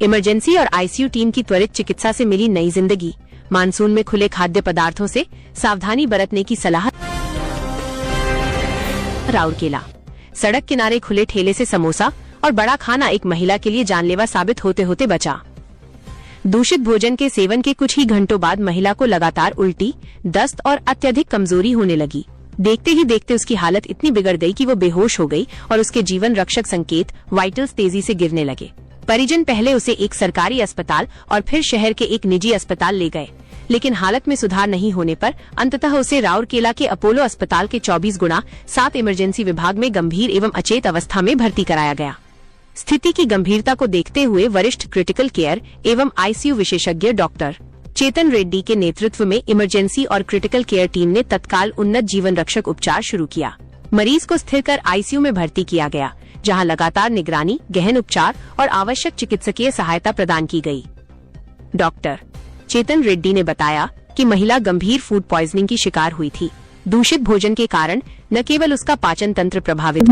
Emergency और ICU team की त्वरित चिकित्सा से मिली नई जिंदगी। मानसून में खुले खाद्य पदार्थों से सावधानी बरतने की सलाह। राउरकेला सड़क किनारे खुले ठेले से समोसा और बड़ा खाना एक महिला के लिए जानलेवा साबित होते होते बचा। दूषित भोजन के सेवन के कुछ ही घंटों बाद महिला को लगातार उल्टी, दस्त और अत्यधिक कमजोरी होने लगी। देखते ही देखते उसकी हालत इतनी बिगड़ गई कि वो बेहोश हो गई और उसके जीवन रक्षक संकेत वाइटल्स तेजी से गिरने लगे। परिजन पहले उसे एक सरकारी अस्पताल और फिर शहर के एक निजी अस्पताल ले गए, लेकिन हालत में सुधार नहीं होने पर अंततः उसे राउरकेला के अपोलो अस्पताल के 24/7 इमरजेंसी विभाग में गंभीर एवं अचेत अवस्था में भर्ती कराया गया। स्थिति की गंभीरता को देखते हुए वरिष्ठ क्रिटिकल केयर एवं आईसीयू विशेषज्ञ डॉक्टर चेतन रेड्डी के नेतृत्व में इमरजेंसी और क्रिटिकल केयर टीम ने तत्काल उन्नत जीवन रक्षक उपचार शुरू किया। मरीज को स्थिर कर आईसीयू में भर्ती किया गया, जहां लगातार निगरानी, गहन उपचार और आवश्यक चिकित्सकीय सहायता प्रदान की गई। डॉक्टर चेतन रेड्डी ने बताया कि महिला गंभीर फूड पॉइजनिंग की शिकार हुई थी। दूषित भोजन के कारण न केवल उसका पाचन तंत्र प्रभावित।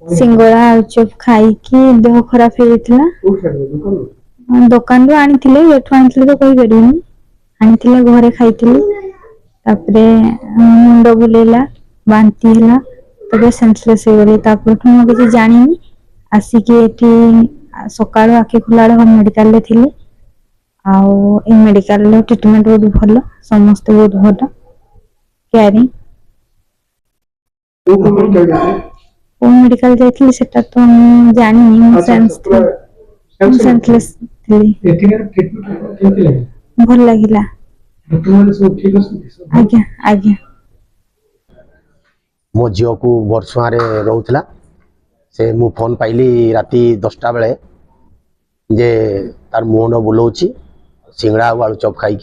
सिंगड़ा आलुचप खाई कि देह खराब हो जाता। दुकान रू आनी तो कही परिनी आनी घरे खाई मुंड बुलेला, बांती है, तब सेंसलेस हो गई। किसी जानी आसिकी सका आखि खोला हम मेडिकल थी। मेडिकल ट्रिटमेंट बहुत भल, समस्ते बहुत भल केयरिंग। मेडिकल जाइए सेटा तो जानी सेंसलेस भल लगिला। आज्ञा आज्ञा मो झील को बरसुआ रोला से मु फोन पाइली राति 10टा बेले जे तार मुंड बुलाऊँ सिंगड़ा और आलुचप खाई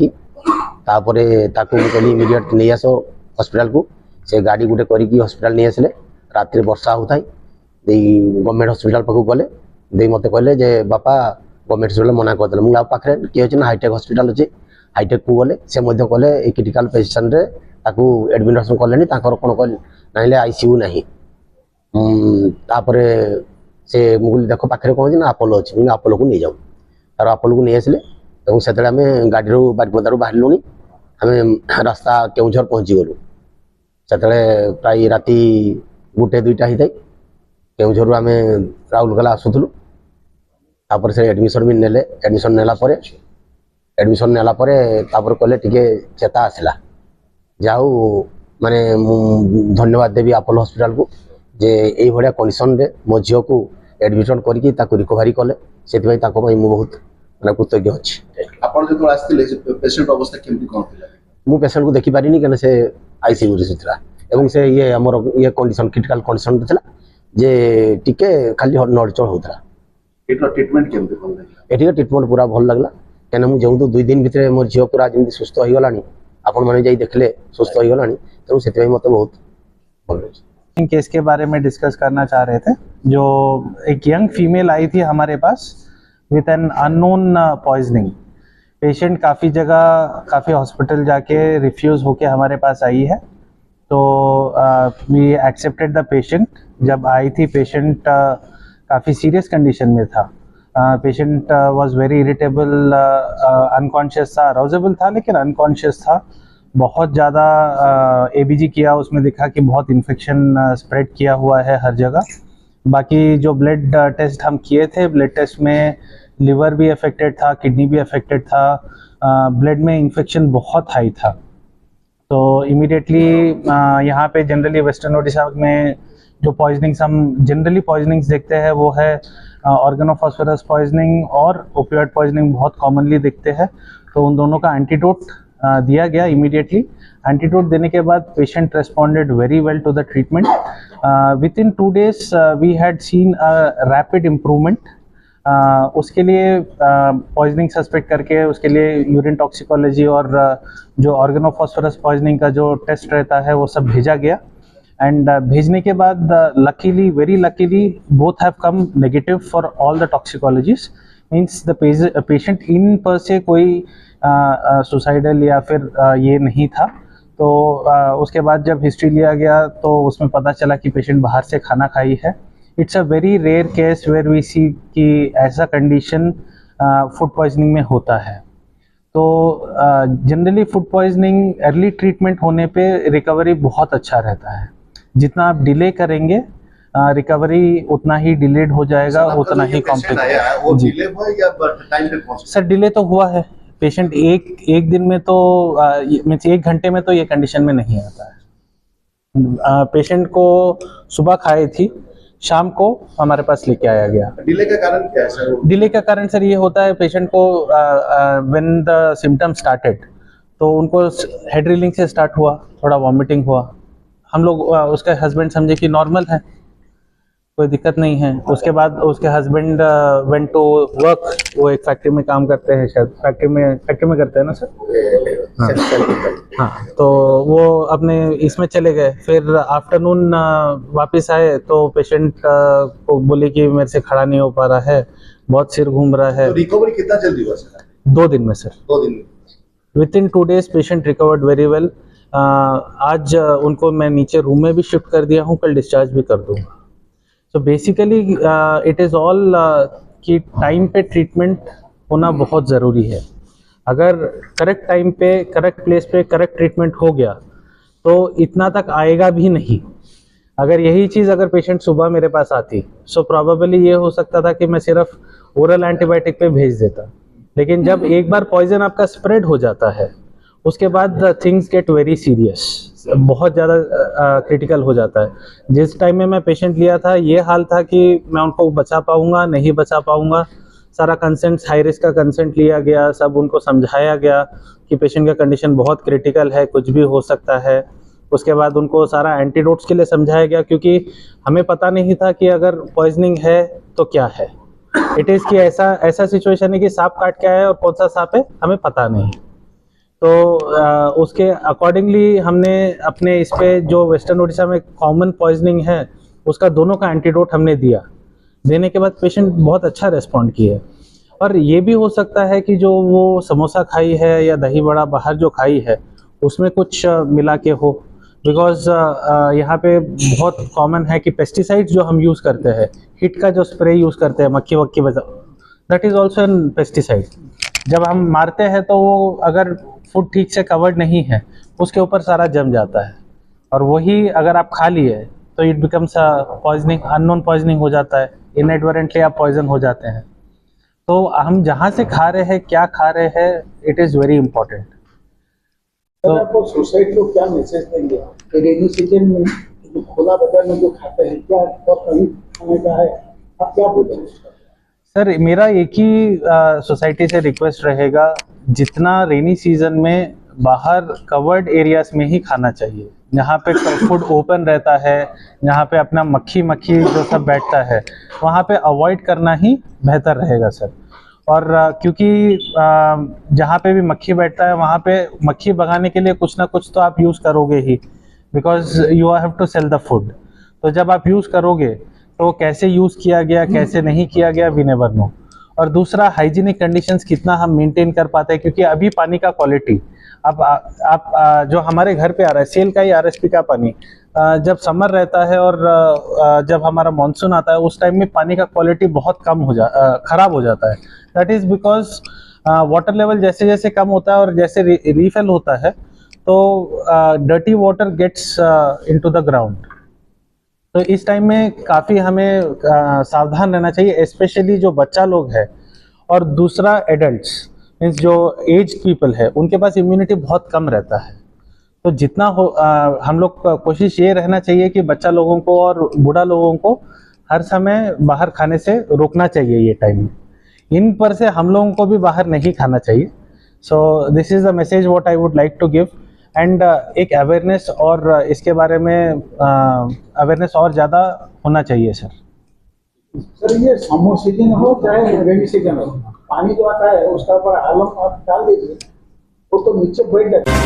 कहली इमिडिएट नहीं आस हॉस्पिटल को। से गाड़ी गोटे करके हॉस्पिटल नहीं आसिले। रात वर्षा होता है गवर्नमेंट हॉस्पिटल पाक गले दे मत कहले जे बापा गवर्नमेंट हॉस्पिटल मना करदे। मुझे पाखे किए अच्छे ना हाईटेक हॉस्पिटल अच्छे, हाईटेक को गले से कहले ए क्रिटिकल पेशेंट रे ताकू एडमिशन कले कौन कह ना आईसीयू नहीं। से मुझे देख पाखे कौन ना अपोलो अच्छे, अपोलो को नहीं जाऊँ। तार अपोलो को नहीं आसिले से आम गाड़ी बारिपदारू बाहर आम रास्ता केउझर पहुँची गलु। से प्राय राति 1-2टा होता है केउझर आम राउरकेला आसुलु। तापर से एडमिशन भी नेले। एडमिशन नेला कहले टिके चेता आसला। जाऊ माने धन्यवाद देवी अपोलो हॉस्पिटल को जे यही भाया कंडीशन रे मो झील को एडमिशन करके रिकवरी कले। से बहुत माने कृतज्ञ अच्छी। मु पेशेंट को देखी पारिनी क्या से आईसीयू एवं से ये आमर ये कंडीशन क्रिटिकल कंडीशन था जे टिके खाली नड़चड़ होता। ट्रिटमेंट पूरा भल लगला क्या मुझे जो 2 दिन भितर मोर झील पूरा जमी सुस्थ हो गला आपण मैंने जाई देखले सुस्थ हो गला तेणु से मत बहुत भल। केस के बारे में डिस्कस करना चाह रहे थे। जो एक यंग फीमेल आई थी हमारे पास with an unknown poisoning. Patient काफ़ी हॉस्पिटल जाके रिफ्यूज़ होके हमारे पास आई है। तो वी एक्सेप्टेड द पेशेंट। जब आई थी पेशेंट काफ़ी सीरियस कंडीशन में था। Patient was very irritable, unconscious था, अराउजेबल था लेकिन अनकॉन्शियस था। बहुत ज़्यादा एबीजी किया, उसमें दिखा कि बहुत इन्फेक्शन स्प्रेड किया हुआ है हर जगह। बाकी जो ब्लड टेस्ट हम किए थे, ब्लड टेस्ट में लिवर भी अफेक्टेड था, किडनी भी अफेक्टेड था, ब्लड में इन्फेक्शन बहुत हाई था। तो इमीडिएटली यहाँ पे जनरली वेस्टर्न ओडिशा में जो पॉइजनिंग्स हम जनरली पॉइजनिंग्स देखते हैं वो है ऑर्गेनोफॉस्फोरस पॉइजनिंग और ओपियोइड पॉइजनिंग बहुत कॉमनली दिखते हैं। तो उन दोनों का एंटीडोट दिया गया इमीडिएटली। एंटीडोट देने के बाद patient responded very well to the treatment. Within 2 days we had seen a rapid improvement. उसके लिए पॉइजनिंग सस्पेक्ट करके उसके लिए यूरिन टॉक्सिकोलॉजी और जो ऑर्गेनोफॉस्फोरस पॉइजनिंग का जो टेस्ट रहता है वो सब भेजा गया। एंड भेजने के बाद luckily, very luckily, both have come negative for all the toxicologies. Means the patient इन पर से कोई सुसाइडल या फिर ये नहीं था। तो उसके बाद जब हिस्ट्री लिया गया तो उसमें पता चला कि पेशेंट बाहर से खाना खाई है। It's a very rare case where we see कि ऐसा कंडीशन फूड पॉइजनिंग में होता है। तो generally food poisoning early treatment होने पे रिकवरी बहुत अच्छा रहता है। जितना आप डिले करेंगे रिकवरी उतना ही डिलेड हो जाएगा, उतना ही कॉम्प्लिकेटेड। सर डिले तो हुआ है, पेशेंट एक दिन में तो मीन्स 1 घंटे में तो ये कंडीशन में नहीं आता है। पेशेंट को सुबह खाई थी, शाम को हमारे पास लेके आया गया। डिले का कारण क्या है सर? डिले का कारण सर ये होता है, पेशेंट को व्हेन द सिम्टम स्टार्टेड तो उनको हेड रीलिंग से स्टार्ट हुआ, थोड़ा वॉमिटिंग हुआ। हम लोग उसके हस्बैंड समझे कि नॉर्मल है, कोई दिक्कत नहीं है। उसके बाद उसके हस्बैंड वेंट टू वर्क, वो एक फैक्ट्री में काम करते हैं, शायद फैक्ट्री में करते हैं ना सर? हाँ, तो वो अपने इसमें चले गए। फिर आफ्टरनून वापस आए तो पेशेंट को बोले कि मेरे से खड़ा नहीं हो पा रहा है, बहुत सिर घूम रहा है। तो रिकवरी कितना जल्दी हुआ सर? 2 दिन में सर। 2 दिन में? With in 2 days patient recovered very well. आज उनको मैं नीचे रूम में भी शिफ्ट कर दिया हूँ, कल डिस्चार्ज भी कर दूँगा। So basically it is all कि टाइम पे ट्रीटमेंट होना बहुत ज़रूरी है। अगर करेक्ट टाइम पे, करेक्ट प्लेस पे करेक्ट ट्रीटमेंट हो गया तो इतना तक आएगा भी नहीं। अगर यही चीज़ अगर पेशेंट सुबह मेरे पास आती सो प्रॉबेबली ये हो सकता था कि मैं सिर्फ ओरल एंटीबायोटिक पे भेज देता। लेकिन जब एक बार पॉइजन आपका स्प्रेड हो जाता है उसके बाद थिंग्स गेट वेरी सीरियस, बहुत ज़्यादा क्रिटिकल हो जाता है। जिस टाइम में मैं पेशेंट लिया था ये हाल था कि मैं उनको बचा पाऊँगा नहीं बचा पाऊँगा। सारा कंसेंट, हाई रिस्क का कंसेंट लिया गया, सब उनको समझाया गया कि पेशेंट का कंडीशन बहुत क्रिटिकल है, कुछ भी हो सकता है। उसके बाद उनको सारा एंटीडोट्स के लिए समझाया गया, क्योंकि हमें पता नहीं था कि अगर पॉइजनिंग है तो क्या है। इट इज़ कि ऐसा सिचुएशन है कि सांप काट के आया और कौन सा सांप है हमें पता नहीं। तो उसके अकॉर्डिंगली हमने अपने इस पे जो वेस्टर्न उड़ीसा में कॉमन पॉइजनिंग है उसका दोनों का एंटीडोट हमने दिया। देने के बाद पेशेंट बहुत अच्छा रिस्पॉन्ड किए। और ये भी हो सकता है कि जो वो समोसा खाई है या दही बड़ा बाहर जो खाई है उसमें कुछ मिला के हो, बिकॉज यहाँ पे बहुत कॉमन है कि पेस्टिसाइड्स जो हम यूज़ करते हैं, हिट का जो स्प्रे यूज़ करते हैं मक्खी वक्की बचा, that is also an pesticide. जब हम मारते हैं तो वो अगर फूड ठीक से कवर्ड नहीं है उसके ऊपर सारा जम जाता है, और वही अगर आप खा लिए तो it becomes a poisoning, unknown poisoning हो जाता है, इनएडवर्टेंटली आप पॉइजन हो जाते हैं। तो हम जहाँ से खा रहे हैं, क्या खा रहे हैं, इट इज़ वेरी इंपॉर्टेंट। तो आपको सोसाइटी को क्या मैसेज देंगे कि रेनी सीजन में जो खुला बाजार में जो खाते हैं क्या और कहीं खाने का है, आप क्या बोलेंगे? सर मेरा एक ही सोसाइटी से रिक्वेस्ट रहेगा, जितना रेनी सीजन में बाहर कवर्ड एरियाज में ही खाना चाहिए, जहाँ पे फूड ओपन रहता है, जहाँ पे अपना मक्खी जो सब बैठता है, वहाँ पे अवॉइड करना ही बेहतर रहेगा सर। और क्योंकि जहाँ पे भी मक्खी बैठता है वहाँ पे मक्खी भगाने के लिए कुछ ना कुछ तो आप यूज़ करोगे ही, because you have to sell the food. तो जब आप यूज़ करोगे तो कैसे यूज़ किया गया, कैसे नहीं किया गया, वी नेवर नो। और दूसरा, हाइजीनिक कंडीशंस कितना हम मेंटेन कर पाते हैं, क्योंकि अभी पानी का क्वालिटी अब आप जो हमारे घर पे आ रहा है सेल का ही आरएसपी का पानी, जब समर रहता है और जब हमारा मानसून आता है उस टाइम में पानी का क्वालिटी बहुत कम खराब हो जाता है। That is because water level जैसे जैसे कम होता है और जैसे रीफिल होता है तो dirty water gets into the ground. तो इस टाइम में काफ़ी हमें सावधान रहना चाहिए, स्पेशली जो बच्चा लोग है और दूसरा एडल्ट्स मीन्स जो एज पीपल है उनके पास इम्यूनिटी बहुत कम रहता है। तो जितना हो हम लोग का कोशिश ये रहना चाहिए कि बच्चा लोगों को और बूढ़ा लोगों को हर समय बाहर खाने से रोकना चाहिए। ये टाइम में इन पर से हम लोगों को भी बाहर नहीं खाना चाहिए। So this is the message what I would like to give. And एक अवेयरनेस और इसके बारे में अवेयरनेस और ज़्यादा होना चाहिए सर। सर ये समर सीजन हो चाहे रेनी सीजन हो, पानी जो आता है उसका ऊपर आलम आप डाल दीजिए, वो तो नीचे बैठ जाता है।